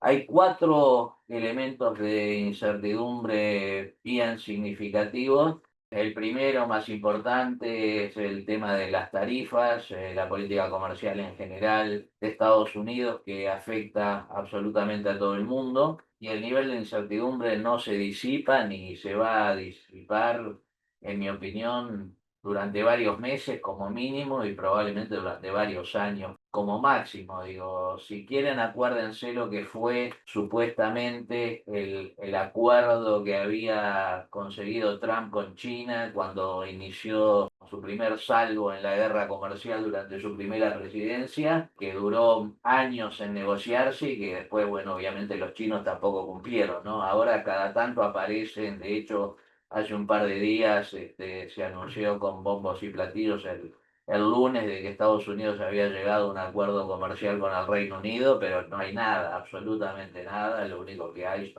Hay cuatro elementos de incertidumbre bien significativos. El primero, más importante, es el tema de las tarifas, la política comercial en general de Estados Unidos, que afecta absolutamente a todo el mundo. Y el nivel de incertidumbre no se disipa ni se va a disipar, en mi opinión, durante varios meses como mínimo y probablemente durante varios años como máximo. Digo, si quieren acuérdense lo que fue supuestamente el acuerdo que había conseguido Trump con China cuando inició su primer salvo en la guerra comercial durante su primera presidencia, que duró años en negociarse y que después, bueno, obviamente los chinos tampoco cumplieron, ¿no? Ahora cada tanto aparecen, de hecho, hace un par de días se anunció con bombos y platillos el lunes de que Estados Unidos había llegado a un acuerdo comercial con el Reino Unido, pero no hay nada, absolutamente nada, lo único que hay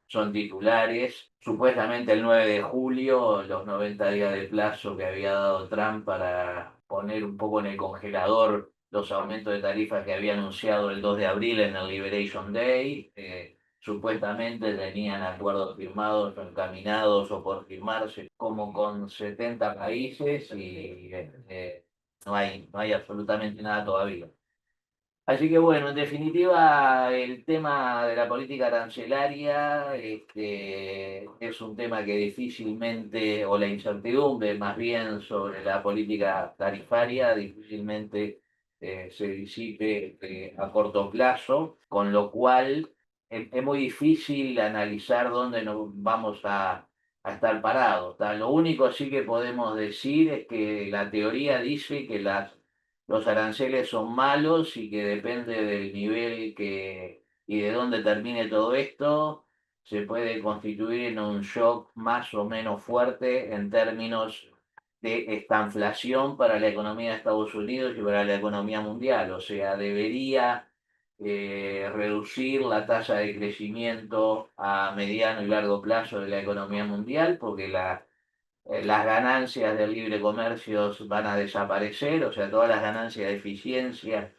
son titulares. Supuestamente el 9 de julio, los 90 días de plazo que había dado Trump para poner un poco en el congelador los aumentos de tarifas que había anunciado el 2 de abril en el Liberation Day. Supuestamente tenían acuerdos firmados o encaminados o por firmarse como con 70 países y no hay absolutamente nada todavía. Así que bueno, en definitiva, el tema de la política arancelaria es un tema que difícilmente, o la incertidumbre más bien sobre la política tarifaria, difícilmente se disipe a corto plazo, con lo cual es muy difícil analizar dónde nos vamos a estar parados. ¿Tá? Lo único sí que podemos decir es que la teoría dice que los aranceles son malos y que depende del nivel y de dónde termine todo esto, se puede constituir en un shock más o menos fuerte en términos de estanflación para la economía de Estados Unidos y para la economía mundial. O sea, debería reducir la tasa de crecimiento a mediano y largo plazo de la economía mundial, porque las ganancias del libre comercio van a desaparecer, o sea, todas las ganancias de eficiencia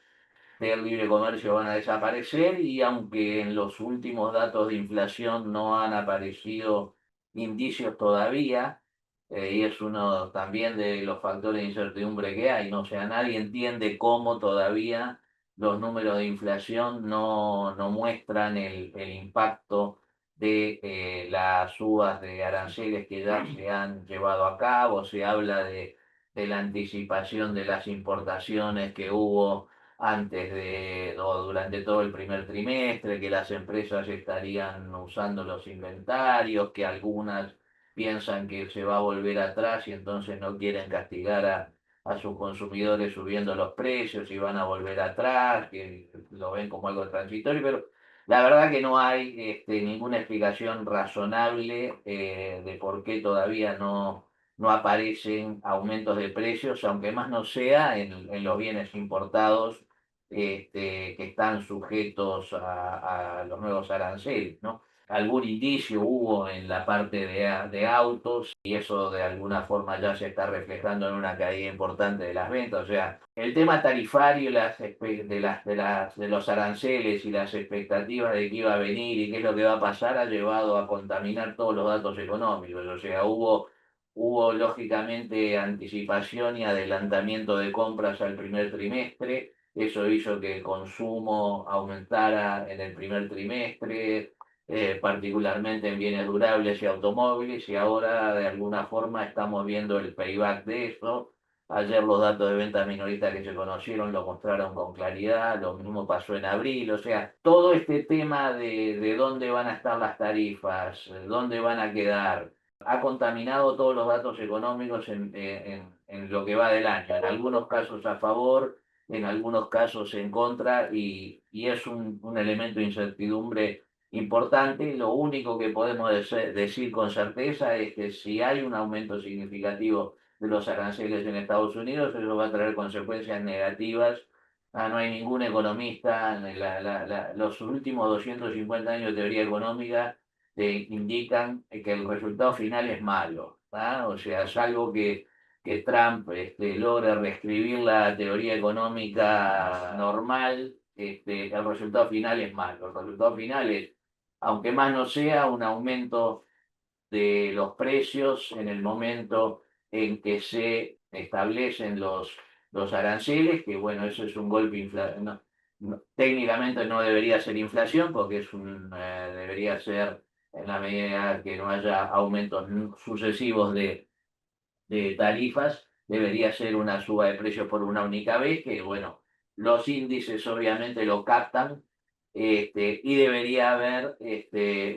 del libre comercio van a desaparecer y aunque en los últimos datos de inflación no han aparecido indicios todavía, y es uno también de los factores de incertidumbre que hay, ¿no? O sea, nadie entiende cómo todavía los números de inflación no muestran el impacto de las subas de aranceles que ya se han llevado a cabo. Se habla de la anticipación de las importaciones que hubo antes o durante todo el primer trimestre, que las empresas estarían usando los inventarios, que algunas piensan que se va a volver atrás y entonces no quieren castigar a sus consumidores subiendo los precios y van a volver atrás, que lo ven como algo transitorio, pero la verdad que no hay ninguna explicación razonable de por qué todavía no aparecen aumentos de precios, aunque más no sea en los bienes importados que están sujetos a los nuevos aranceles, ¿no? Algún indicio hubo en la parte de autos y eso de alguna forma ya se está reflejando en una caída importante de las ventas. O sea, el tema tarifario de los aranceles y las expectativas de qué iba a venir y qué es lo que va a pasar ha llevado a contaminar todos los datos económicos. O sea, hubo lógicamente anticipación y adelantamiento de compras al primer trimestre. Eso hizo que el consumo aumentara en el primer trimestre, particularmente en bienes durables y automóviles, y ahora de alguna forma estamos viendo el payback de eso. Ayer los datos de ventas minoristas que se conocieron lo mostraron con claridad, lo mismo pasó en abril, o sea, todo este tema de dónde van a estar las tarifas, dónde van a quedar, ha contaminado todos los datos económicos en lo que va del año, en algunos casos a favor, en algunos casos en contra, y es un elemento de incertidumbre importante. Lo único que podemos decir con certeza es que si hay un aumento significativo de los aranceles en Estados Unidos, eso va a traer consecuencias negativas. No hay ningún economista, los últimos 250 años de teoría económica te indican que el resultado final es malo. ¿Ah? O sea, salvo que Trump logre reescribir la teoría económica normal el resultado final es malo. El resultado final es, aunque más no sea, un aumento de los precios en el momento en que se establecen los aranceles, que bueno, eso es un golpe técnicamente no debería ser inflación, porque debería ser en la medida que no haya aumentos sucesivos de tarifas, debería ser una suba de precios por una única vez, que bueno, los índices obviamente lo captan, y debería haber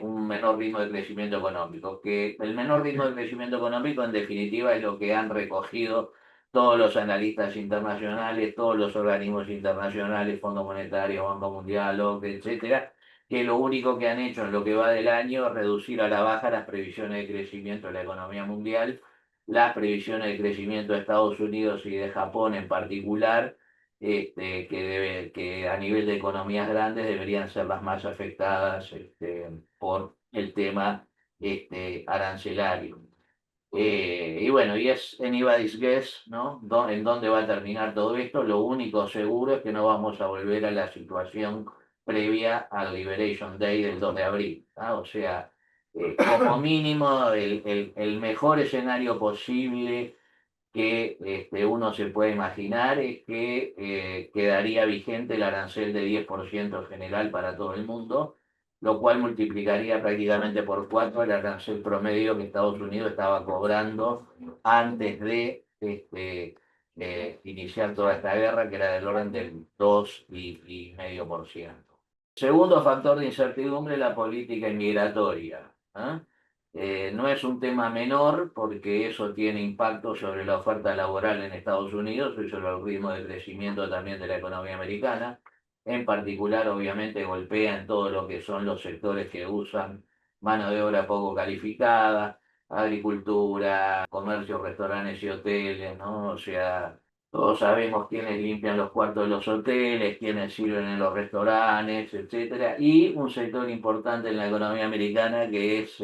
un menor ritmo de crecimiento económico, que el menor ritmo de crecimiento económico en definitiva es lo que han recogido todos los analistas internacionales, todos los organismos internacionales, Fondo Monetario, Banco Mundial, OCDE, etcétera, que lo único que han hecho en lo que va del año es reducir a la baja las previsiones de crecimiento de la economía mundial, las previsiones de crecimiento de Estados Unidos y de Japón en particular, que a nivel de economías grandes deberían ser las más afectadas por el tema arancelario. Y bueno, y es anybody's guess, ¿no? En dónde va a terminar todo esto. Lo único seguro es que no vamos a volver a la situación previa al Liberation Day del 2 de abril, ¿ah? O sea, como mínimo, el mejor escenario posible que uno se puede imaginar es que quedaría vigente el arancel de 10% general para todo el mundo, lo cual multiplicaría prácticamente por 4 el arancel promedio que Estados Unidos estaba cobrando antes de iniciar toda esta guerra, que era del orden del 2,5%. Segundo factor de incertidumbre, la política inmigratoria. ¿Ah? No es un tema menor porque eso tiene impacto sobre la oferta laboral en Estados Unidos y sobre el ritmo de crecimiento también de la economía americana. En particular, obviamente, golpea en todo lo que son los sectores que usan mano de obra poco calificada, agricultura, comercio, restaurantes y hoteles, ¿no? O sea, todos sabemos quiénes limpian los cuartos de los hoteles, quiénes sirven en los restaurantes, etcétera. Y un sector importante en la economía americana que es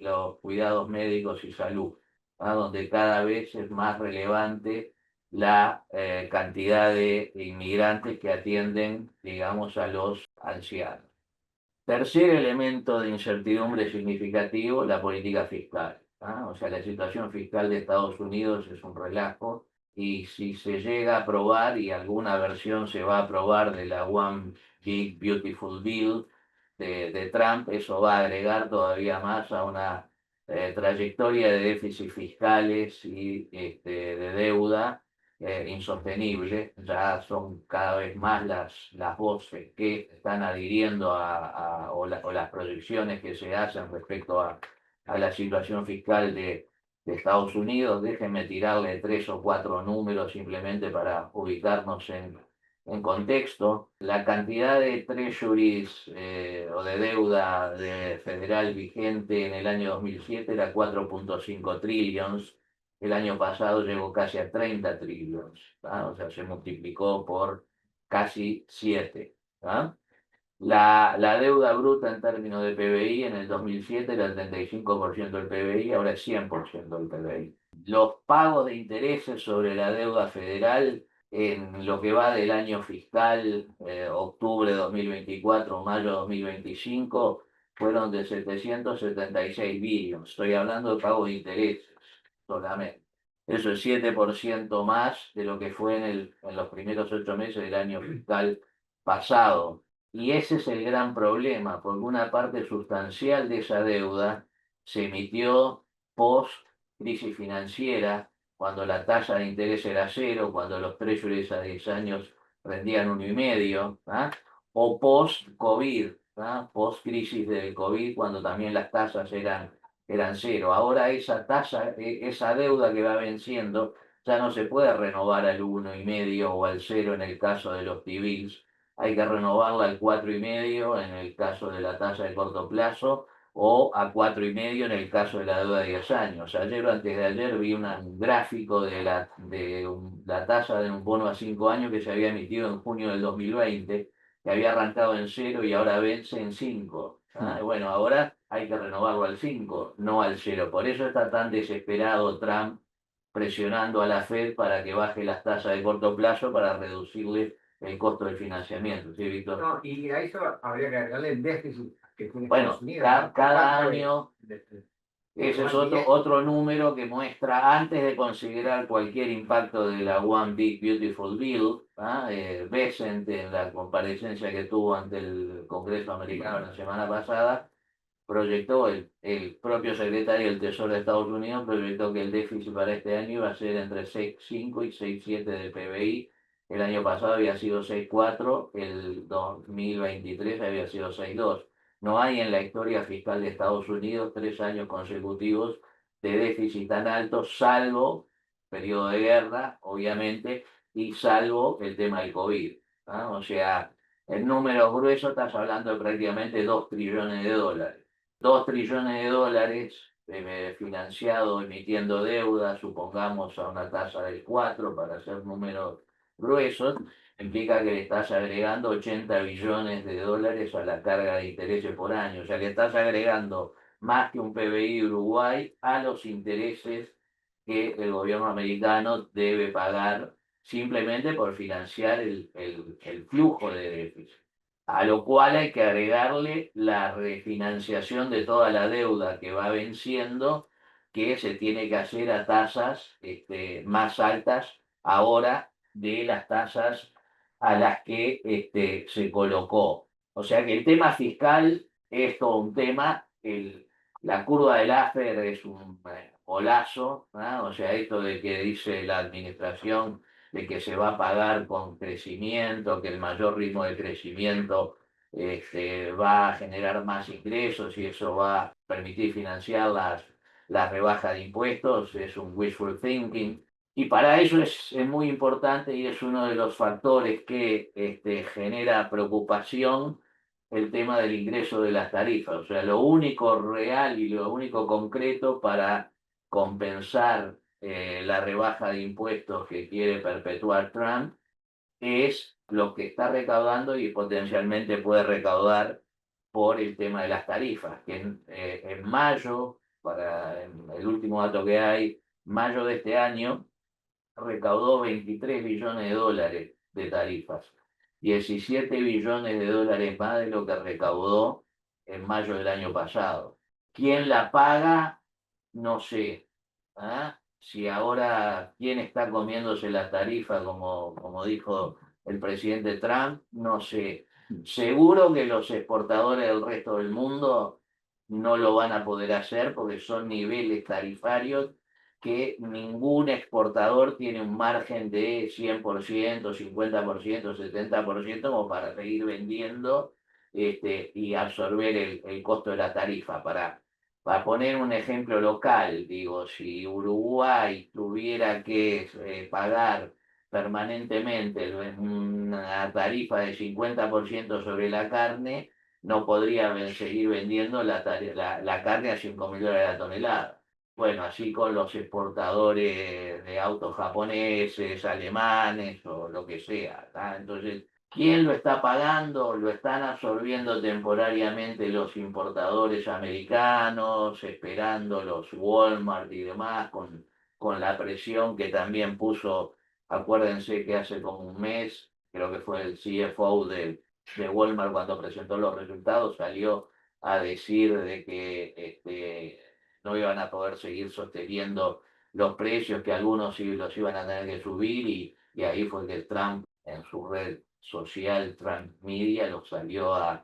los cuidados médicos y salud, ¿ah? Donde cada vez es más relevante la cantidad de inmigrantes que atienden, digamos, a los ancianos. Tercer elemento de incertidumbre significativo, la política fiscal, ¿ah? O sea, la situación fiscal de Estados Unidos es un relajo y si se llega a aprobar, y alguna versión se va a aprobar de la One Big Beautiful Bill de Trump, eso va a agregar todavía más a una trayectoria de déficits fiscales y de deuda insostenible. Ya son cada vez más las voces que están adhiriendo o las proyecciones que se hacen respecto a la situación fiscal de Estados Unidos. Déjenme tirarle 3 o 4 números simplemente para ubicarnos en contexto. La cantidad de treasuries o de deuda federal vigente en el año 2007 era 4,5 trillions. El año pasado llegó casi a 30 trillones, ¿tá? O sea, se multiplicó por casi 7. ¿Tá? La deuda bruta en términos de PBI en el 2007 era el 35% del PBI, ahora es 100% del PBI. Los pagos de intereses sobre la deuda federal en lo que va del año fiscal, octubre 2024, mayo 2025, fueron de 776 billones. Estoy hablando de pago de intereses solamente. Eso es 7% más de lo que fue en los primeros 8 meses del año fiscal pasado. Y ese es el gran problema, porque una parte sustancial de esa deuda se emitió post crisis financiera, cuando la tasa de interés era cero, cuando los treasuries a 10 años rendían 1,5, ¿ah? O post-COVID, ¿ah? Post-crisis del COVID, cuando también las tasas eran cero. Ahora esa tasa, esa deuda que va venciendo, ya no se puede renovar al 1,5 o al cero en el caso de los T-bills. Hay que renovarla al 4,5 en el caso de la tasa de corto plazo o a 4,5 en el caso de la deuda de 10 años. Ayer o antes de ayer vi un gráfico de la tasa de un bono a 5 años que se había emitido en junio del 2020, que había arrancado en cero y ahora vence en 5. Bueno, ahora hay que renovarlo al 5, no al cero. Por eso está tan desesperado Trump presionando a la Fed para que baje las tasas de corto plazo para reducirle el costo del financiamiento, ¿sí, Víctor? No, y a eso habría que agregarle el déficit que tiene Bueno, Estados Unidos, ¿no? cada ¿Cuánto año, ese es One Big- otro número que muestra, antes de considerar cualquier impacto de la One Big Beautiful Bill, ¿ah? Bessent, en la comparecencia que tuvo ante el Congreso americano la semana pasada, proyectó, el propio secretario del Tesoro de Estados Unidos proyectó que el déficit para este año iba a ser entre 6,5 y 6,7 del PBI. El año pasado había sido 6,4, el 2023 había sido 6,2. No hay en la historia fiscal de Estados Unidos 3 años consecutivos de déficit tan alto, salvo periodo de guerra, obviamente, y salvo el tema del COVID. ¿Ah? O sea, en números gruesos estás hablando de prácticamente 2 trillones de dólares. 2 trillones de dólares financiado emitiendo deuda, supongamos a una tasa del 4 para hacer números gruesos, implica que le estás agregando 80 billones de dólares a la carga de intereses por año. O sea, le estás agregando más que un PBI de Uruguay a los intereses que el gobierno americano debe pagar simplemente por financiar el flujo de déficit. A lo cual hay que agregarle la refinanciación de toda la deuda que va venciendo, que se tiene que hacer a tasas más altas ahora de las tasas a las que se colocó. O sea que el tema fiscal es todo un tema. La curva del Laffer es un golazo, ¿no? O sea, esto de que dice la administración de que se va a pagar con crecimiento, que el mayor ritmo de crecimiento va a generar más ingresos y eso va a permitir financiar las rebajas de impuestos, es un wishful thinking. Y para eso es muy importante y es uno de los factores que genera preocupación el tema del ingreso de las tarifas. O sea, lo único real y lo único concreto para compensar la rebaja de impuestos que quiere perpetuar Trump es lo que está recaudando y potencialmente puede recaudar por el tema de las tarifas, que en mayo, el último dato que hay, mayo de este año, recaudó 23 billones de dólares de tarifas, 17 billones de dólares más de lo que recaudó en mayo del año pasado. ¿Quién la paga? No sé. ¿Ah? Si ahora, ¿quién está comiéndose la tarifa, como dijo el presidente Trump? No sé. Seguro que los exportadores del resto del mundo no lo van a poder hacer porque son niveles tarifarios que ningún exportador tiene un margen de 100%, 50%, 70% como para seguir vendiendo y absorber el costo de la tarifa. Para poner un ejemplo local, digo, si Uruguay tuviera que pagar permanentemente una tarifa de 50% sobre la carne, no podría seguir vendiendo la carne a 5.000 dólares la tonelada. Bueno, así con los exportadores de autos japoneses, alemanes o lo que sea. ¿Tá? Entonces, ¿quién lo está pagando? Lo están absorbiendo temporariamente los importadores americanos, esperando los Walmart y demás, con la presión que también puso, acuérdense que hace como un mes, creo que fue el CFO de Walmart cuando presentó los resultados, salió a decir de que no iban a poder seguir sosteniendo los precios, que algunos sí los iban a tener que subir y ahí fue que Trump en su red social Trump Media los salió a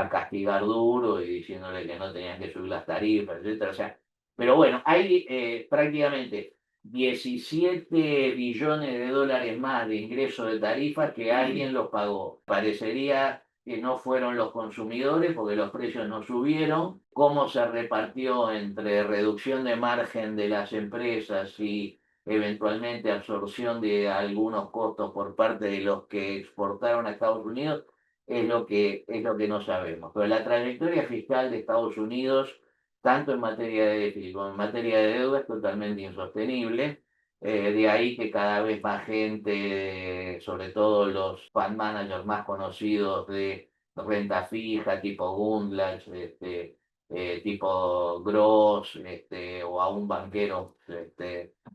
castigar duro y diciéndole que no tenían que subir las tarifas, etcétera. O sea, pero bueno, hay prácticamente 17 billones de dólares más de ingresos de tarifas que alguien los pagó. Parecería que no fueron los consumidores porque los precios no subieron. ¿Cómo se repartió entre reducción de margen de las empresas y eventualmente absorción de algunos costos por parte de los que exportaron a Estados Unidos? Es lo que no sabemos. Pero la trayectoria fiscal de Estados Unidos, tanto en materia de déficit como en materia de deuda, es totalmente insostenible. De ahí que cada vez más gente, sobre todo los fund managers más conocidos de renta fija, tipo Gundlach, tipo Gross, o aún banqueros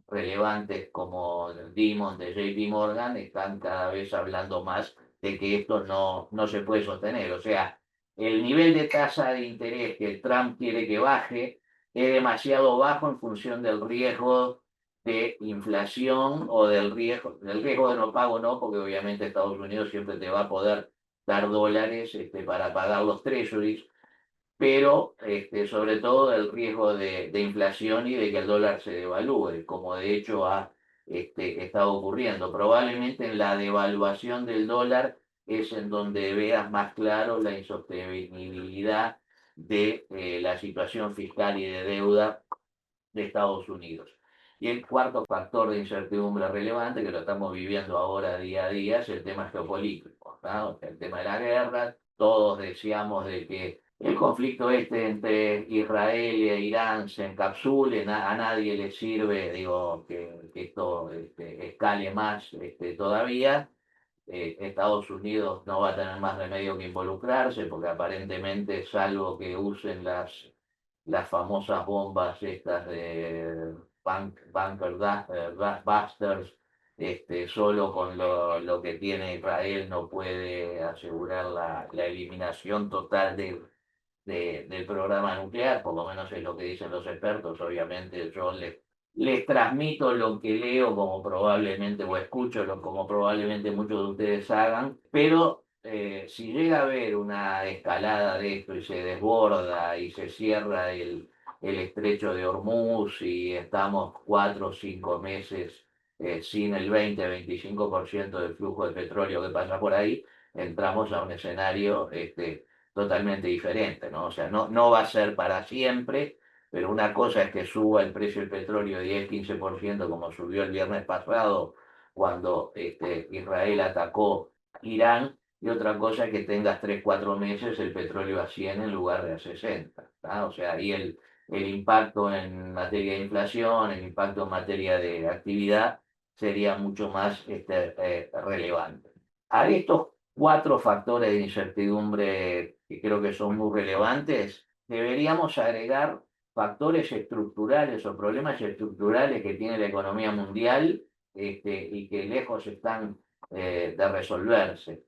relevantes como Dimon de JP Morgan, están cada vez hablando más de que esto no se puede sostener. O sea, el nivel de tasa de interés que Trump quiere que baje es demasiado bajo en función del riesgo de inflación o del riesgo de no pago, no, porque obviamente Estados Unidos siempre te va a poder dar dólares para pagar los treasuries, pero sobre todo el riesgo de inflación y de que el dólar se devalúe, como de hecho ha estado ocurriendo. Probablemente en la devaluación del dólar es en donde veas más claro la insostenibilidad de la situación fiscal y de deuda de Estados Unidos. Y el cuarto factor de incertidumbre relevante, que lo estamos viviendo ahora día a día, es el tema geopolítico, ¿no? O sea, el tema de la guerra. Todos deseamos de que el conflicto entre Israel e Irán se encapsule, a nadie le sirve, digo, que esto escale más todavía. Estados Unidos no va a tener más remedio que involucrarse, porque aparentemente, salvo que usen las famosas bombas estas de Bunker Busters, solo con lo que tiene Israel no puede asegurar la eliminación total del programa nuclear, por lo menos es lo que dicen los expertos. Obviamente yo les transmito lo que leo como probablemente, o escucho como probablemente muchos de ustedes hagan, pero si llega a haber una escalada de esto y se desborda y se cierra el estrecho de Hormuz y estamos 4 o 5 meses sin el 20-25% del flujo de petróleo que pasa por ahí, entramos a un escenario totalmente diferente, ¿no? O sea, no va a ser para siempre, pero una cosa es que suba el precio del petróleo 10-15% como subió el viernes pasado cuando Israel atacó Irán, y otra cosa es que tengas 3 o 4 meses el petróleo a 100 en lugar de a 60, ¿tá? O sea, ahí el impacto en materia de inflación, el impacto en materia de actividad sería mucho más relevante. A estos 4 factores de incertidumbre que creo que son muy relevantes, deberíamos agregar factores estructurales o problemas estructurales que tiene la economía mundial y que lejos están de resolverse.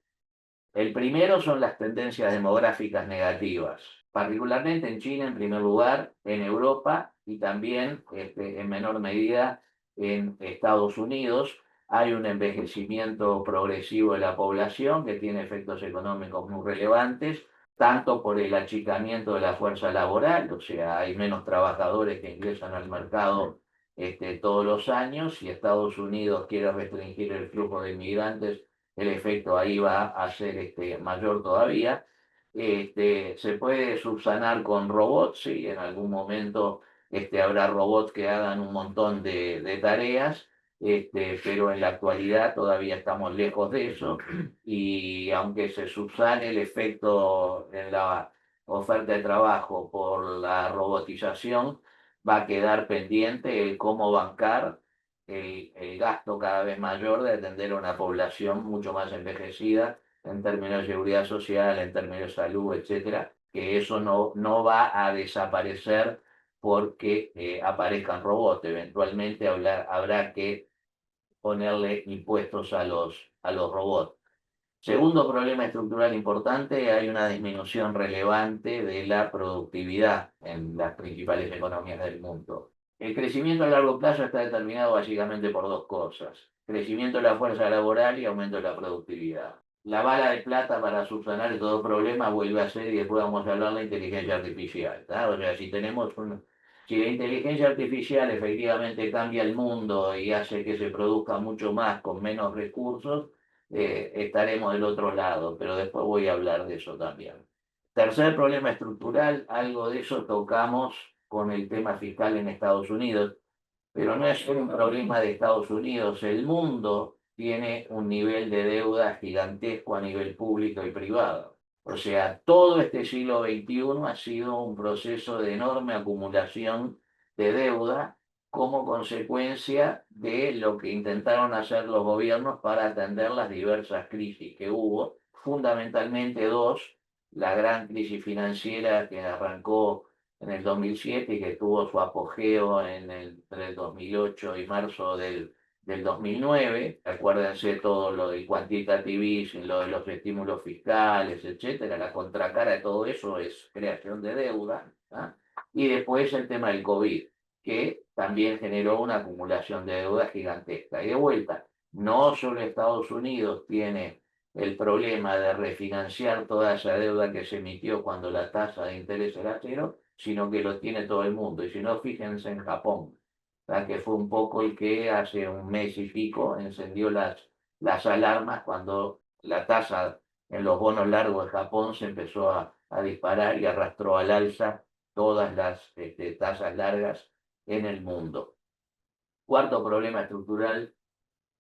El primero son las tendencias demográficas negativas, particularmente en China en primer lugar, en Europa y también en menor medida en Estados Unidos. Hay un envejecimiento progresivo de la población que tiene efectos económicos muy relevantes, tanto por el achicamiento de la fuerza laboral, o sea, hay menos trabajadores que ingresan al mercado todos los años, y Estados Unidos quiere restringir el flujo de inmigrantes, el efecto ahí va a ser mayor todavía. Se puede subsanar con robots, sí, en algún momento habrá robots que hagan un montón de tareas, pero en la actualidad todavía estamos lejos de eso, y aunque se subsane el efecto en la oferta de trabajo por la robotización, va a quedar pendiente el cómo bancar el gasto cada vez mayor de atender a una población mucho más envejecida en términos de seguridad social, en términos de salud, etcétera, que eso no va a desaparecer porque aparezcan robots. Eventualmente habrá que ponerle impuestos a los robots. Segundo problema estructural importante, hay una disminución relevante de la productividad en las principales economías del mundo. El crecimiento a largo plazo está determinado básicamente por 2 cosas: crecimiento de la fuerza laboral y aumento de la productividad. La bala de plata para subsanar estos 2 problemas vuelve a ser, y después vamos a hablar, la inteligencia artificial, ¿tá? O sea, si la inteligencia artificial efectivamente cambia el mundo y hace que se produzca mucho más con menos recursos, estaremos del otro lado, pero después voy a hablar de eso también. Tercer problema estructural, algo de eso tocamos con el tema fiscal en Estados Unidos, pero no es solo un problema de Estados Unidos. El mundo tiene un nivel de deuda gigantesco a nivel público y privado. O sea, todo este siglo XXI ha sido un proceso de enorme acumulación de deuda como consecuencia de lo que intentaron hacer los gobiernos para atender las diversas crisis que hubo, fundamentalmente 2: la gran crisis financiera que arrancó en el 2007 y que tuvo su apogeo entre el 2008 y marzo del del 2009, acuérdense todo lo del quantitative easing, lo de los estímulos fiscales, etcétera, la contracara de todo eso es creación de deuda, ¿ah? Y después el tema del COVID, que también generó una acumulación de deuda gigantesca. Y de vuelta, no solo Estados Unidos tiene el problema de refinanciar toda esa deuda que se emitió cuando la tasa de interés era cero, sino que lo tiene todo el mundo. Y si no, fíjense en Japón, que fue un poco el que hace un mes y pico encendió las alarmas cuando la tasa en los bonos largos de Japón se empezó a disparar y arrastró al alza todas las tasas largas en el mundo. Cuarto problema estructural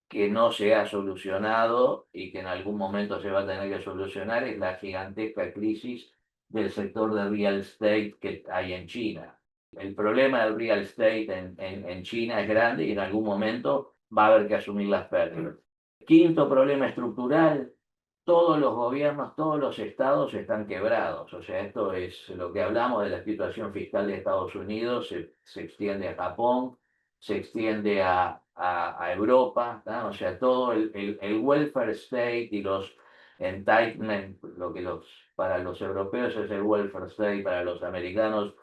que no se ha solucionado y que en algún momento se va a tener que solucionar es la gigantesca crisis del sector de real estate que hay en China. El problema del real estate en China es grande y en algún momento va a haber que asumir las pérdidas. Quinto problema estructural, todos los gobiernos, todos los estados están quebrados. O sea, esto es lo que hablamos de la situación fiscal de Estados Unidos, se extiende a Japón, se extiende a Europa, ¿no? O sea, todo el welfare state y los entitlement, lo que para los europeos es el welfare state, para los americanos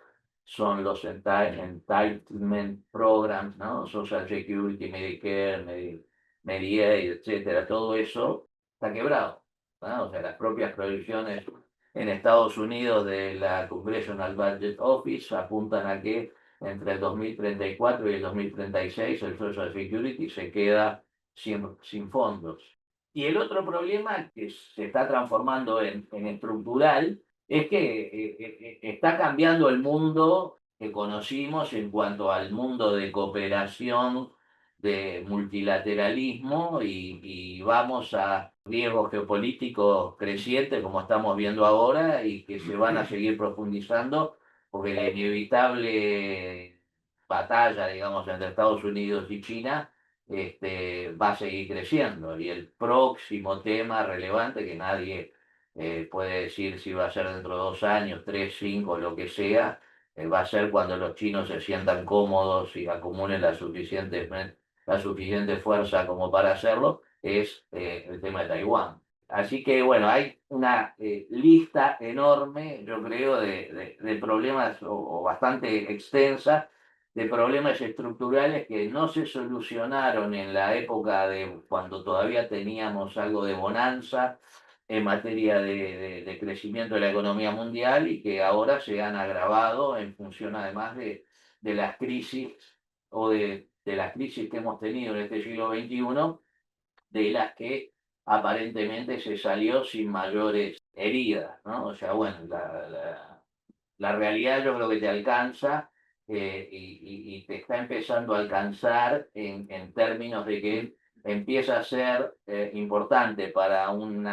son los entitlement programs, ¿no? Social Security, Medicare, Medicaid, etcétera, todo eso está quebrado, ¿no? O sea, las propias proyecciones en Estados Unidos de la Congressional Budget Office apuntan a que entre el 2034 y el 2036 el Social Security se queda sin fondos. Y el otro problema que se está transformando en estructural es que está cambiando el mundo que conocimos en cuanto al mundo de cooperación, de multilateralismo y vamos a riesgos geopolíticos crecientes como estamos viendo ahora y que se van a seguir profundizando porque la inevitable batalla, digamos, entre Estados Unidos y China va a seguir creciendo. Y el próximo tema relevante que nadie puede decir si va a ser dentro de 2 años, 3, 5, lo que sea, va a ser cuando los chinos se sientan cómodos y acumulen la suficiente fuerza como para hacerlo, es el tema de Taiwán. Así que bueno, hay una lista enorme, yo creo, de problemas o bastante extensa, de problemas estructurales que no se solucionaron en la época de cuando todavía teníamos algo de bonanza en materia de crecimiento de la economía mundial y que ahora se han agravado en función además de las crisis o de las crisis que hemos tenido en este siglo XXI, de las que aparentemente se salió sin mayores heridas, ¿no? O sea, bueno, la realidad yo creo que te alcanza y te está empezando a alcanzar en términos de que empieza a ser importante para un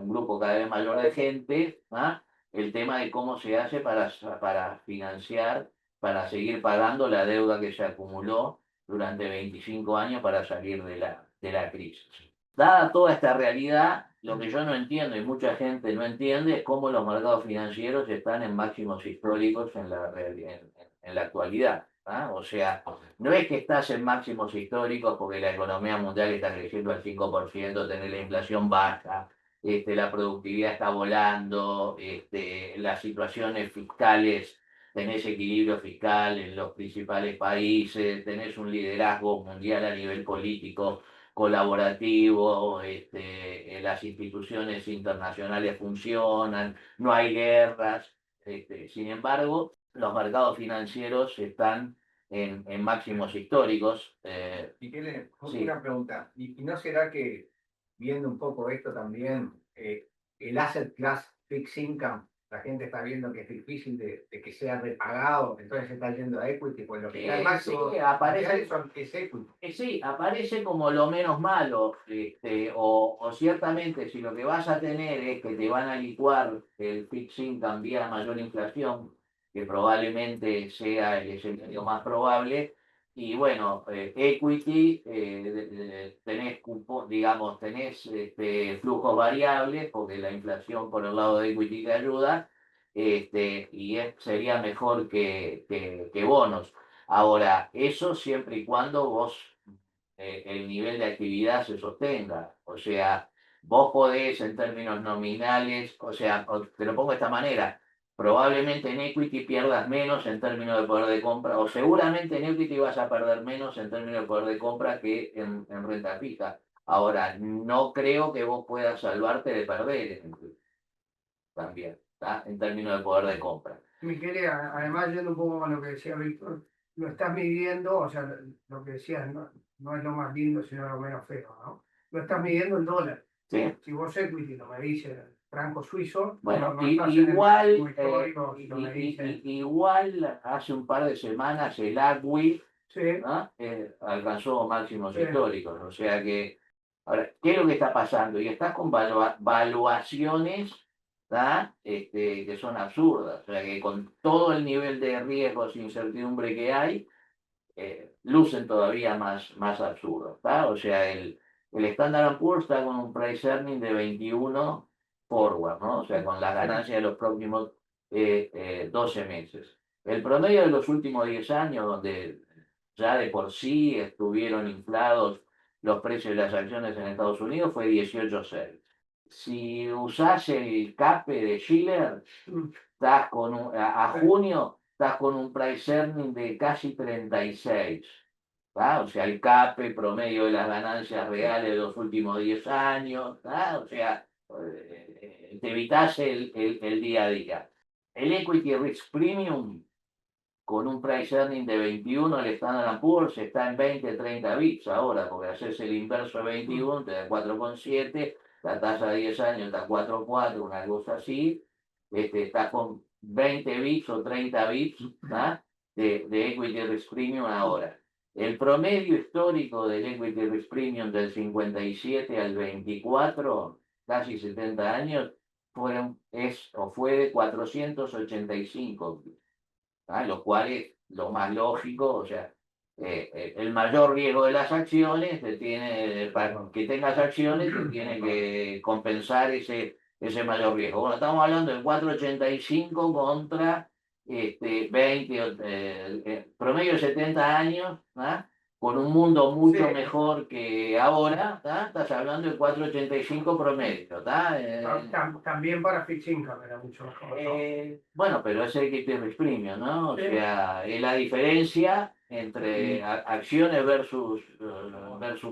grupo cada vez mayor de gente, ¿ah? El tema de cómo se hace para financiar, para seguir pagando la deuda que se acumuló durante 25 años para salir de la crisis. Dada toda esta realidad, lo que yo no entiendo y mucha gente no entiende es cómo los mercados financieros están en máximos históricos en la actualidad, ¿ah? O sea, no es que estás en máximos históricos porque la economía mundial está creciendo al 5%, tenés la inflación baja, la productividad está volando, las situaciones fiscales, tenés equilibrio fiscal en los principales países, tenés un liderazgo mundial a nivel político colaborativo, las instituciones internacionales funcionan, no hay guerras. Sin embargo, los mercados financieros están en máximos históricos. Y tiene Sí. una pregunta. ¿Y no será que, viendo un poco esto también, el asset class fixed income, la gente está viendo que es difícil de que sea repagado, entonces se está yendo a equity, pues lo que está al máximo Sí, aparece, es equity. sí, aparece como lo menos malo, o ciertamente si lo que vas a tener es que te van a licuar el fixed income vía mayor inflación, que probablemente sea el escenario más probable, y bueno, equity, tenés digamos, tenés flujos variables, porque la inflación por el lado de equity te ayuda, y sería mejor que bonos. Ahora, eso siempre y cuando vos el nivel de actividad se sostenga. O sea, vos podés en términos nominales, o sea, te lo pongo de esta manera, probablemente en equity pierdas menos en términos de poder de compra, o seguramente en equity vas a perder menos en términos de poder de compra que en renta fija. Ahora, no creo que vos puedas salvarte de perder en equity también, ¿tá? En términos de poder de compra. Miquel, además, yendo un poco con lo que decía Víctor, lo estás midiendo, o sea, lo que decías no es lo más lindo, sino lo menos feo, ¿no? Lo estás midiendo en dólar. ¿Sí? Si vos equity lo medís en franco suizo, Bueno, no estás en el igual, máximo histórico, si lo medís en... igual hace un par de semanas el ACWI, Sí, ¿no? Alcanzó máximos sí, históricos. O sea que, ahora, ¿qué es lo que está pasando? Y estás con valuaciones, ¿tá? Que son absurdas. O sea que con todo el nivel de riesgos e incertidumbre que hay, lucen todavía más absurdos, ¿tá? O sea, el Standard Poor's está con un price earning de 21 forward, ¿no? O sea, con las ganancias de los próximos 12 meses. El promedio de los últimos 10 años, donde ya de por sí estuvieron inflados los precios de las acciones en Estados Unidos, fue 18,6. Si usás el CAPE de Schiller, estás con a junio estás con un price earning de casi 36. ¿Tá? O sea, el CAPE promedio de las ganancias reales de los últimos 10 años, ¿tá? O sea, te evitas el día a día. El Equity Risk Premium con un price earning de 21, el Standard Poor's está en 20-30 bits ahora, porque haces el inverso de 21, te da 4,7, la tasa de 10 años está 4,4, una cosa así, está con 20 bits o 30 bits, ¿tá? de Equity Risk Premium ahora. El promedio histórico del Equity Risk Premium del 57 al 24, casi 70 años, fue de 485 bits. Lo cual es lo más lógico, o sea, el mayor riesgo de las acciones, para que tengas acciones, te tiene que compensar ese mayor riesgo. Bueno, estamos hablando de 4,85 contra 20, promedio de 70 años, ¿ah? Con un mundo mucho sí. mejor que ahora, ¿tá? Estás hablando de 4,85 promedio, ¿tá? También para fixed income era mucho mejor, ¿no? Bueno, pero es el que te exprimió, ¿no? O Sí. sea, es la diferencia entre acciones versus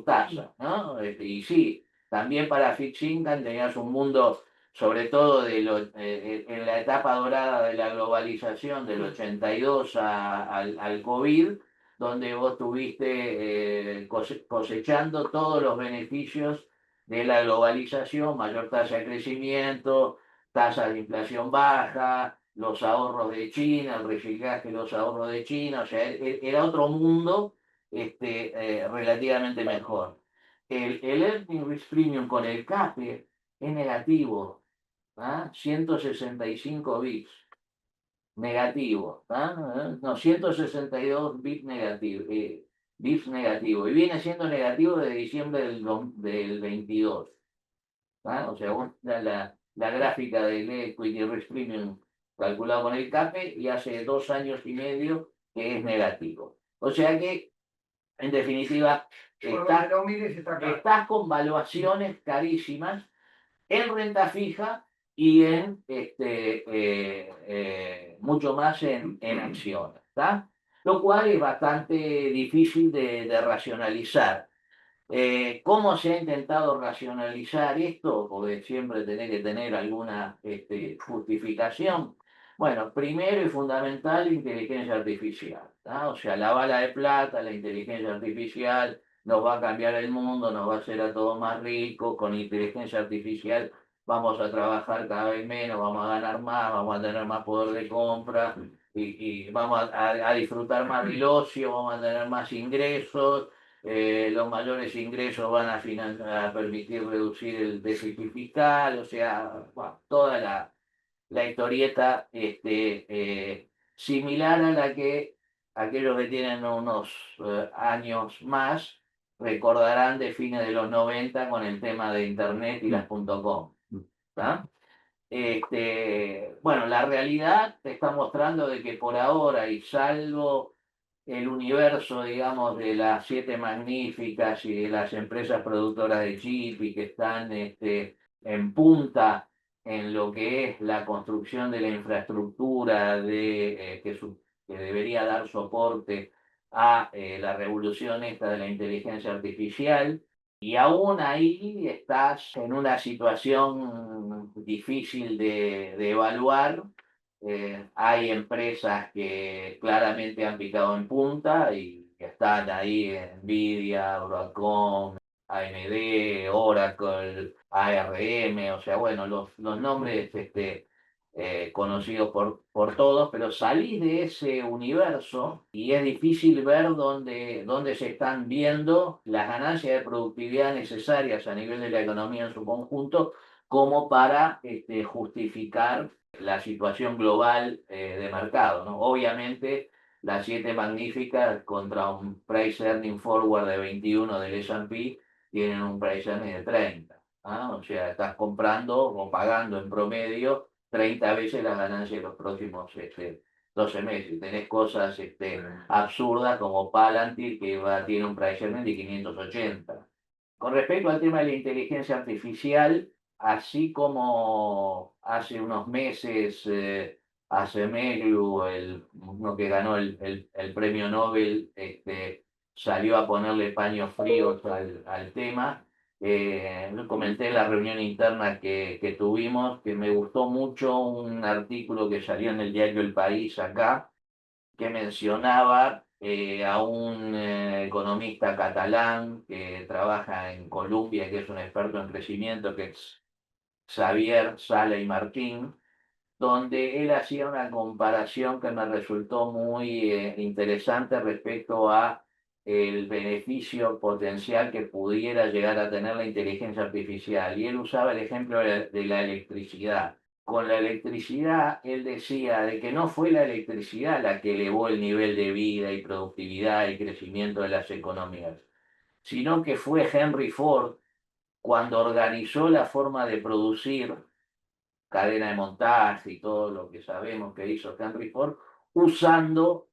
tasa, ¿no? Y sí, también para fixed income tenías un mundo, sobre todo en la etapa dorada de la globalización del 82 al COVID, donde vos estuviste cosechando todos los beneficios de la globalización, mayor tasa de crecimiento, tasa de inflación baja, los ahorros de China, el reciclaje de los ahorros de China, o sea, era otro mundo relativamente mejor. El Earning Risk Premium con el CAPE es negativo, ¿ah? 165 bits, negativo, ¿ah? No, 162 bits negativo, bits negativo, y viene siendo negativo desde diciembre del 22. ¿Ah? O sea, la gráfica del Equity Risk Premium calculado con el CAPE y hace 2 años y medio que es negativo. O sea que, en definitiva, estás con valuaciones carísimas en renta fija y en mucho más en acciones, ¿tá? Lo cual es bastante difícil de racionalizar. ¿Cómo se ha intentado racionalizar esto? Porque siempre tenés que tener alguna justificación. Bueno, primero y fundamental, inteligencia artificial, ¿tá? O sea, la bala de plata, la inteligencia artificial nos va a cambiar el mundo, nos va a hacer a todos más ricos, con inteligencia artificial vamos a trabajar cada vez menos, vamos a ganar más, vamos a tener más poder de compra y vamos a disfrutar más del ocio, vamos a tener más ingresos. Los mayores ingresos van a permitir reducir el déficit fiscal, o sea, bueno, toda la historieta similar a la que aquellos que tienen unos años más recordarán de fines de los 90 con el tema de Internet y las .com. ¿Tá? Bueno, la realidad te está mostrando de que por ahora, y salvo el universo, digamos, de las siete magníficas y de las empresas productoras de chip y que están en punta en lo que es la construcción de la infraestructura que debería dar soporte a la revolución esta de la inteligencia artificial. Y aún ahí estás en una situación difícil de evaluar. Hay empresas que claramente han picado en punta y que están ahí: Nvidia, Broadcom, AMD, Oracle, ARM, o sea, bueno, los nombres conocidos por todos, pero salís de ese universo y es difícil ver dónde se están viendo las ganancias de productividad necesarias a nivel de la economía en su conjunto como para justificar la situación global de mercado, ¿no? Obviamente, las siete magníficas contra un price earning forward de 21 del S&P tienen un price earning de 30. ¿Ah? O sea, estás comprando o pagando en promedio 30 veces las ganancias de los próximos 12 meses. Tenés cosas absurdas como Palantir, que tiene un price earning de 580. Con respecto al tema de la inteligencia artificial, así como hace unos meses Acemoglu, uno que ganó el premio Nobel, salió a ponerle paños fríos al tema. Comenté en la reunión interna que tuvimos que me gustó mucho un artículo que salió en el diario El País acá, que mencionaba a un economista catalán que trabaja en Colombia, que es un experto en crecimiento, que es Xavier Sala y Martín, donde él hacía una comparación que me resultó muy interesante respecto a el beneficio potencial que pudiera llegar a tener la inteligencia artificial. Y él usaba el ejemplo de la electricidad. Con la electricidad, él decía de que no fue la electricidad la que elevó el nivel de vida y productividad y crecimiento de las economías, sino que fue Henry Ford cuando organizó la forma de producir, cadena de montaje y todo lo que sabemos que hizo Henry Ford, usando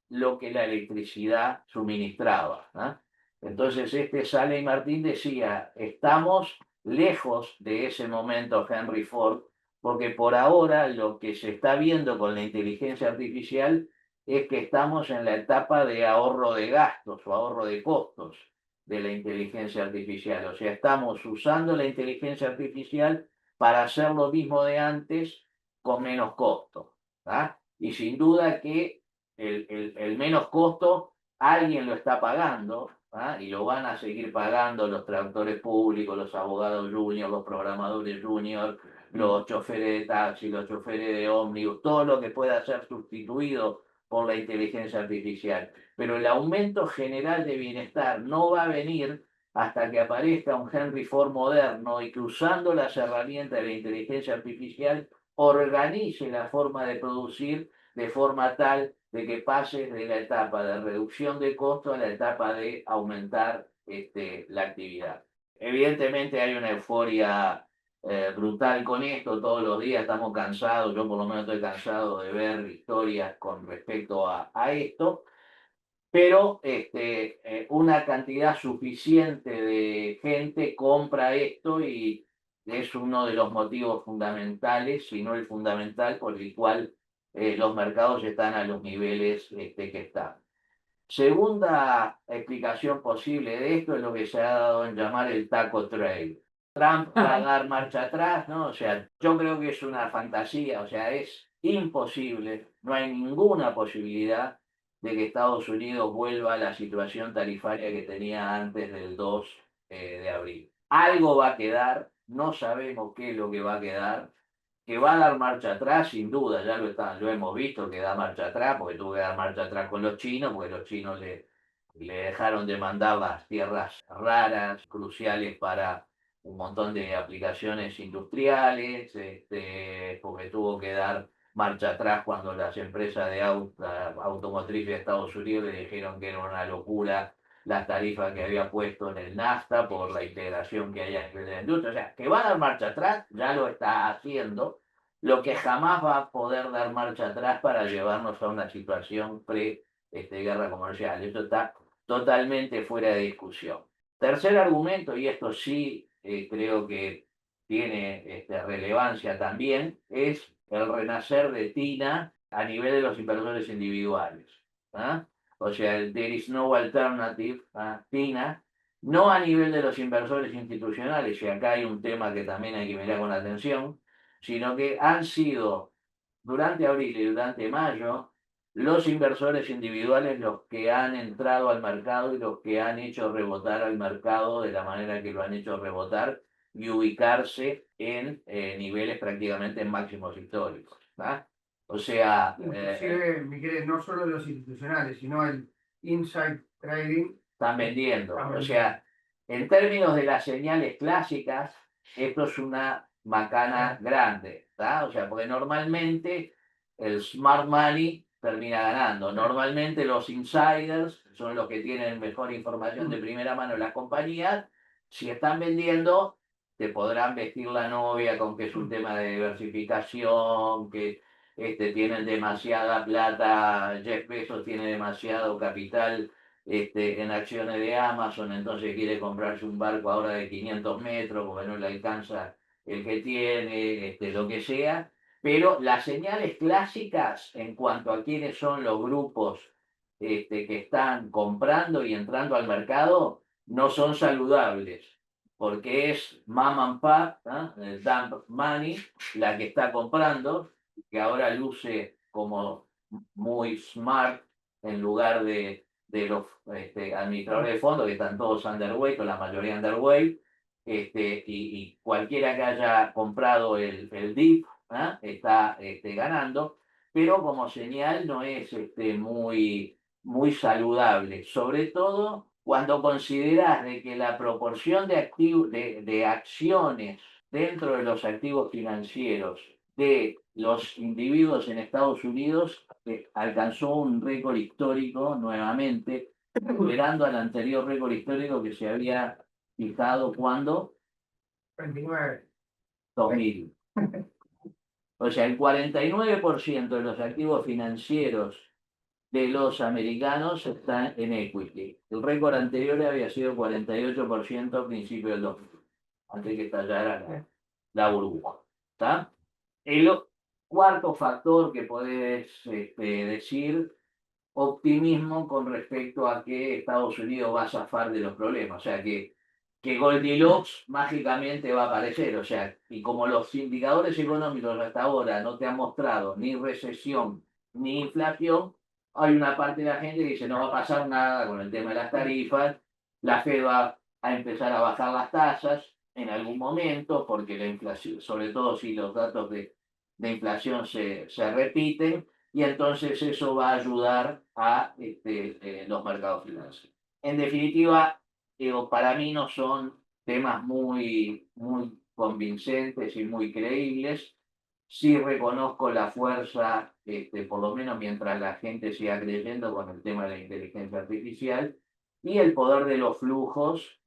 lo que la electricidad suministraba, ¿no? Entonces Sala y Martín decía: estamos lejos de ese momento Henry Ford, porque por ahora lo que se está viendo con la inteligencia artificial es que estamos en la etapa de ahorro de gastos o ahorro de costos de la inteligencia artificial. O sea, estamos usando la inteligencia artificial para hacer lo mismo de antes con menos costo. ¿Ah? Y sin duda que el menos costo alguien lo está pagando, ¿ah? Y lo van a seguir pagando los traductores públicos, los abogados juniors, los programadores juniors, los choferes de taxi, los choferes de ómnibus, todo lo que pueda ser sustituido por la inteligencia artificial. Pero el aumento general de bienestar no va a venir hasta que aparezca un Henry Ford moderno y que, usando las herramientas de la inteligencia artificial, organice la forma de producir de forma tal de que pase de la etapa de reducción de costos a la etapa de aumentar la actividad. Evidentemente hay una euforia brutal con esto, todos los días estamos cansados, yo por lo menos estoy cansado de ver historias con respecto a esto, pero una cantidad suficiente de gente compra esto y es uno de los motivos fundamentales, si no el fundamental, por el cual los mercados están a los niveles que están. Segunda explicación posible de esto es lo que se ha dado en llamar el taco trade. Trump va a dar marcha atrás, ¿no? O sea, yo creo que es una fantasía, o sea, es imposible, no hay ninguna posibilidad de que Estados Unidos vuelva a la situación tarifaria que tenía antes del 2 de abril. Algo va a quedar, no sabemos qué es lo que va a quedar, que va a dar marcha atrás, sin duda, lo hemos visto que da marcha atrás, porque tuvo que dar marcha atrás con los chinos, porque los chinos le dejaron de mandar las tierras raras, cruciales para un montón de aplicaciones industriales, porque tuvo que dar marcha atrás cuando las empresas de automotriz de Estados Unidos le dijeron que era una locura las tarifas que había puesto en el NAFTA por la integración que hay a nivel de la industria. O sea, que va a dar marcha atrás, ya lo está haciendo, lo que jamás va a poder dar marcha atrás para llevarnos a una situación guerra comercial. Eso está totalmente fuera de discusión. Tercer argumento, y esto sí creo que tiene relevancia también, es el renacer de TINA a nivel de los inversores individuales. ¿Ah? O sea, el There is no alternative a TINA, no a nivel de los inversores institucionales, y acá hay un tema que también hay que mirar con atención, sino que han sido durante abril y durante mayo los inversores individuales los que han entrado al mercado y los que han hecho rebotar al mercado de la manera que lo han hecho rebotar y ubicarse en niveles prácticamente máximos históricos. ¿Ah? O sea, Inclusive, Miguel, no solo los institucionales, sino el inside trading. están vendiendo. O sea, en términos de las señales clásicas, esto es una macana grande. ¿Tá? O sea, porque normalmente el smart money termina ganando. Normalmente los insiders son los que tienen mejor información de primera mano en las compañías. Si están vendiendo, te podrán vestir la novia con que es un tema de diversificación, que tienen demasiada plata, Jeff Bezos tiene demasiado capital en acciones de Amazon, entonces quiere comprarse un barco ahora de 500 metros porque no le alcanza el que tiene, lo que sea, pero las señales clásicas en cuanto a quiénes son los grupos que están comprando y entrando al mercado no son saludables, porque es mom and pop, ¿no? El dump money, la que está comprando, que ahora luce como muy smart en lugar de los administradores de fondos que están todos underweight o la mayoría underweight, y cualquiera que haya comprado el DIP está ganando, pero como señal no es muy saludable, sobre todo cuando consideras de que la proporción de acciones dentro de los activos financieros de los individuos en Estados Unidos alcanzó un récord histórico nuevamente, superando al anterior récord histórico que se había fijado cuando 29. 2000. O sea, el 49% de los activos financieros de los americanos están en equity. El récord anterior había sido 48% a principios del 2000, antes que estallara la burbuja. ¿Está? El cuarto factor que podés decir, optimismo con respecto a que Estados Unidos va a zafar de los problemas. O sea, que Goldilocks mágicamente va a aparecer. O sea, y como los indicadores económicos hasta ahora no te han mostrado ni recesión ni inflación, hay una parte de la gente que dice no va a pasar nada con el tema de las tarifas, la Fed va a empezar a bajar las tasas en algún momento, porque la inflación, sobre todo si los datos de inflación se repiten, y entonces eso va a ayudar a los mercados financieros. En definitiva, digo, para mí no son temas muy convincentes y muy creíbles. Sí reconozco la fuerza, por lo menos mientras la gente siga creyendo con el tema de la inteligencia artificial, y el poder de los flujos,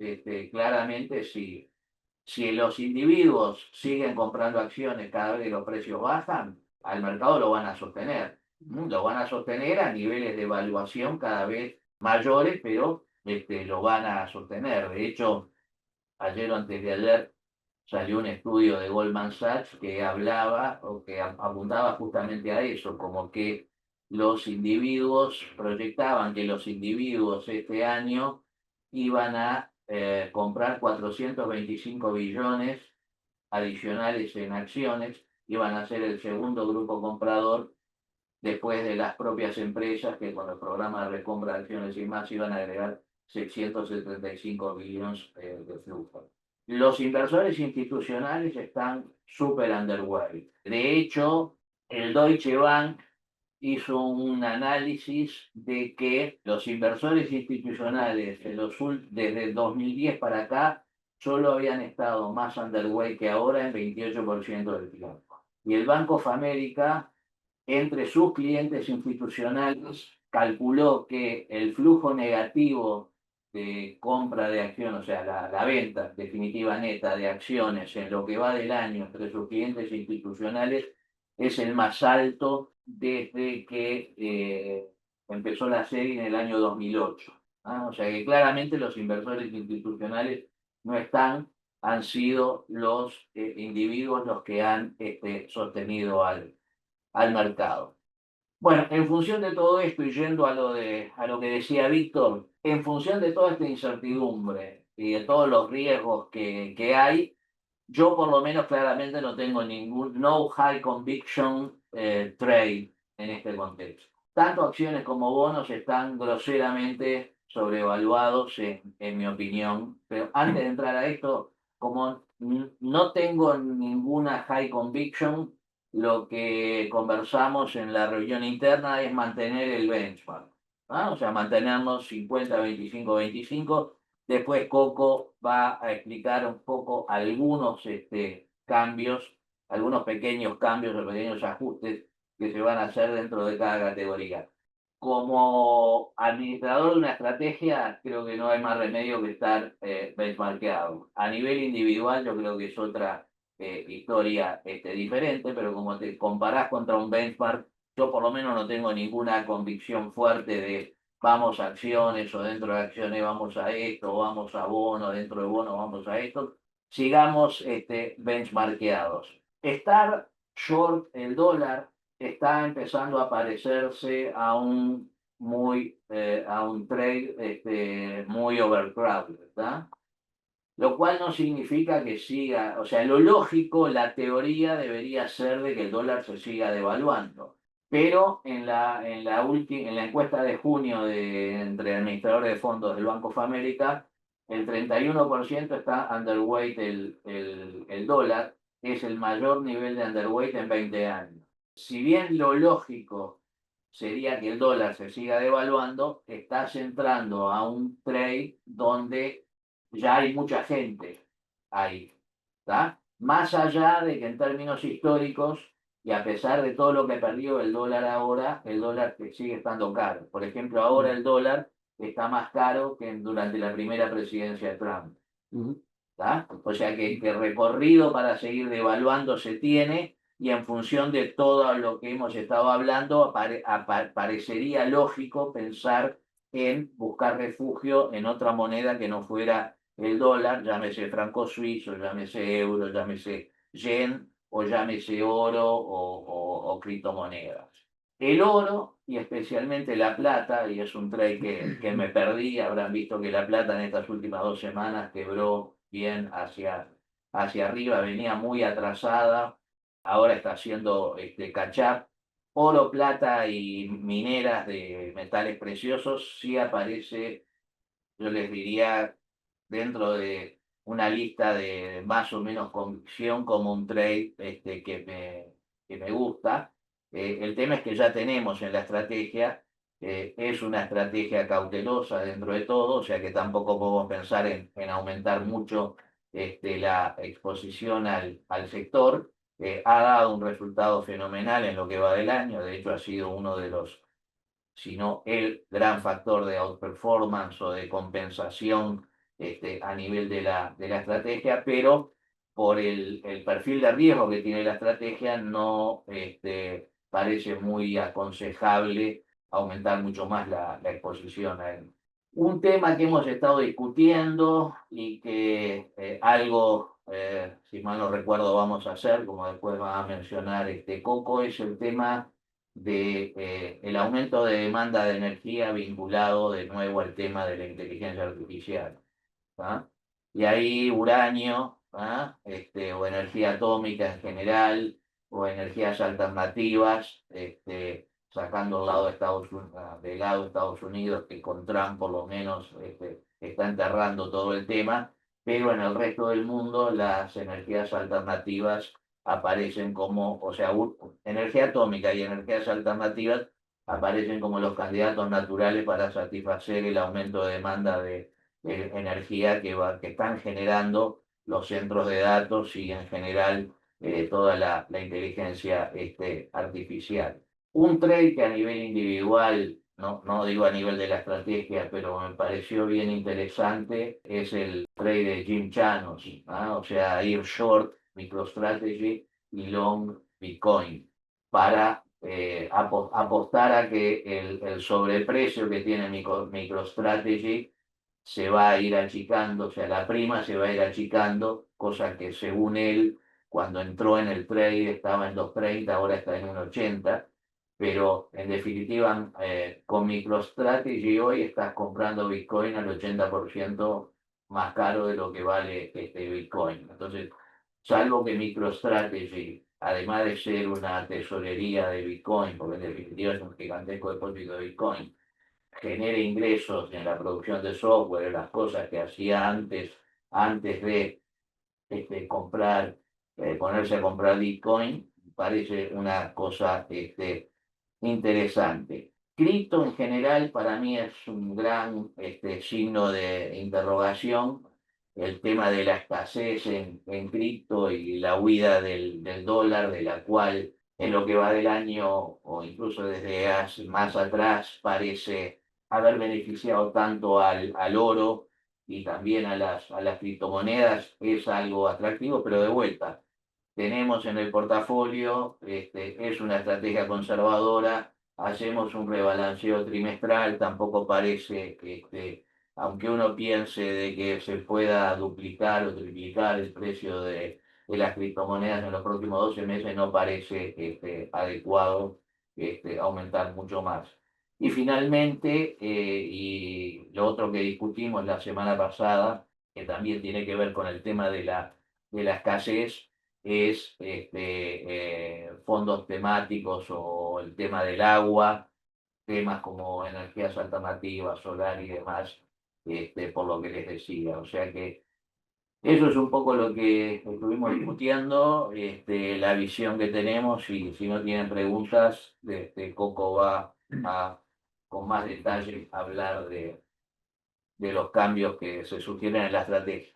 claramente sí. Si los individuos siguen comprando acciones cada vez que los precios bajan, al mercado lo van a sostener. Lo van a sostener a niveles de evaluación cada vez mayores, pero lo van a sostener. De hecho, ayer o antes de ayer salió un estudio de Goldman Sachs que hablaba o que apuntaba justamente a eso, como que los individuos proyectaban que los individuos este año iban a comprar 425 billones adicionales en acciones, iban a ser el segundo grupo comprador después de las propias empresas que con el programa de recompra de acciones y más iban a agregar 675 billones de flujo. Los inversores institucionales están súper underweight. De hecho, el Deutsche Bank hizo un análisis de que los inversores institucionales desde el 2010 para acá solo habían estado más underweight que ahora en 28% del tiempo. Y el Bank of America, entre sus clientes institucionales, calculó que el flujo negativo de compra de acciones, o sea, la venta definitiva neta de acciones en lo que va del año entre sus clientes institucionales es el más alto desde que empezó la serie en el año 2008. O sea que claramente los inversores institucionales no están, han sido los individuos los que han sostenido al mercado. Bueno, en función de todo esto y yendo a lo que decía Víctor, en función de toda esta incertidumbre y de todos los riesgos que hay, yo por lo menos claramente no tengo ningún no high conviction trade en este contexto. Tanto acciones como bonos están groseramente sobrevaluados en mi opinión. Pero antes de entrar a esto, como no tengo ninguna high conviction, lo que conversamos en la reunión interna es mantener el benchmark. O sea, mantenernos 50, 25, 25. Después Coco va a explicar un poco algunos cambios, algunos pequeños cambios o pequeños ajustes que se van a hacer dentro de cada categoría. Como administrador de una estrategia, creo que no hay más remedio que estar benchmarkeado. A nivel individual, yo creo que es otra historia diferente, pero como te comparás contra un benchmark, yo por lo menos no tengo ninguna convicción fuerte de vamos a acciones o dentro de acciones vamos a esto, o vamos a bono, dentro de bono vamos a esto. Sigamos benchmarkeados. Estar short el dólar está empezando a parecerse a un trade muy overcrowded, ¿verdad? Lo cual no significa que siga, o sea, lo lógico, la teoría debería ser de que el dólar se siga devaluando. Pero en la encuesta de junio entre administradores de fondos del Banco of America, el 31% está underweight el dólar, es el mayor nivel de underweight en 20 años. Si bien lo lógico sería que el dólar se siga devaluando, estás entrando a un trade donde ya hay mucha gente ahí, ¿está? Más allá de que en términos históricos, y a pesar de todo lo que perdió el dólar ahora, el dólar sigue estando caro. Por ejemplo, ahora el dólar está más caro que durante la primera presidencia de Trump. ¿Está? O sea que recorrido para seguir devaluando se tiene, y en función de todo lo que hemos estado hablando, parecería lógico pensar en buscar refugio en otra moneda que no fuera el dólar, llámese franco suizo, llámese euro, llámese yen o llámese oro o criptomonedas. El oro y especialmente la plata, y es un trade que me perdí, habrán visto que la plata en estas últimas 2 semanas quebró bien hacia arriba, venía muy atrasada, ahora está haciendo catch-up. Oro, plata y mineras de metales preciosos sí aparece, yo les diría, dentro de una lista de más o menos convicción como un trade que me gusta. El tema es que ya tenemos en la estrategia, es una estrategia cautelosa dentro de todo, o sea que tampoco podemos pensar en aumentar mucho la exposición al sector. Ha dado un resultado fenomenal en lo que va del año, de hecho ha sido uno de los, sino el gran factor de outperformance o de compensación a nivel de la estrategia, pero por el perfil de riesgo que tiene la estrategia no parece muy aconsejable aumentar mucho más la exposición a él. Un tema que hemos estado discutiendo y que algo, si mal no recuerdo, vamos a hacer, como después va a mencionar Coco, es el tema de el aumento de demanda de energía vinculado de nuevo al tema de la inteligencia artificial. ¿Ah? Y ahí uranio, o energía atómica en general, o energías alternativas, sacando del lado de Estados Unidos, que con Trump por lo menos está enterrando todo el tema, pero en el resto del mundo las energías alternativas aparecen como, o sea, energía atómica y energías alternativas aparecen como los candidatos naturales para satisfacer el aumento de demanda de energía que están generando los centros de datos y en general toda la inteligencia artificial. Un trade que a nivel individual, no digo a nivel de la estrategia, pero me pareció bien interesante, es el trade de Jim Chanos, o sea, ir short MicroStrategy y long Bitcoin para apostar a que el sobreprecio que tiene MicroStrategy se va a ir achicando, o sea, la prima se va a ir achicando, cosa que según él, cuando entró en el trade estaba en 2.30, ahora está en 1.80, pero en definitiva, con MicroStrategy hoy estás comprando Bitcoin al 80% más caro de lo que vale este Bitcoin. Entonces, salvo que MicroStrategy, además de ser una tesorería de Bitcoin, porque en definitiva es un gigantesco depósito de Bitcoin, genere ingresos en la producción de software, las cosas que hacía antes de comprar, ponerse a comprar Bitcoin, parece una cosa interesante. Cripto en general para mí es un gran signo de interrogación. El tema de la escasez en cripto y la huida del dólar, de la cual en lo que va del año o incluso desde más atrás parece haber beneficiado tanto al oro y también a las criptomonedas, es algo atractivo, pero de vuelta, tenemos en el portafolio, es una estrategia conservadora, hacemos un rebalanceo trimestral, tampoco parece que, aunque uno piense de que se pueda duplicar o triplicar el precio de las criptomonedas en los próximos 12 meses, no parece adecuado aumentar mucho más. Y finalmente, y lo otro que discutimos la semana pasada, que también tiene que ver con el tema de la escasez, es fondos temáticos o el tema del agua, temas como energías alternativas, solar y demás, por lo que les decía. O sea que eso es un poco lo que estuvimos discutiendo, la visión que tenemos, y si no tienen preguntas, Coco va a, con más detalle, hablar de los cambios que se sugieren en la estrategia.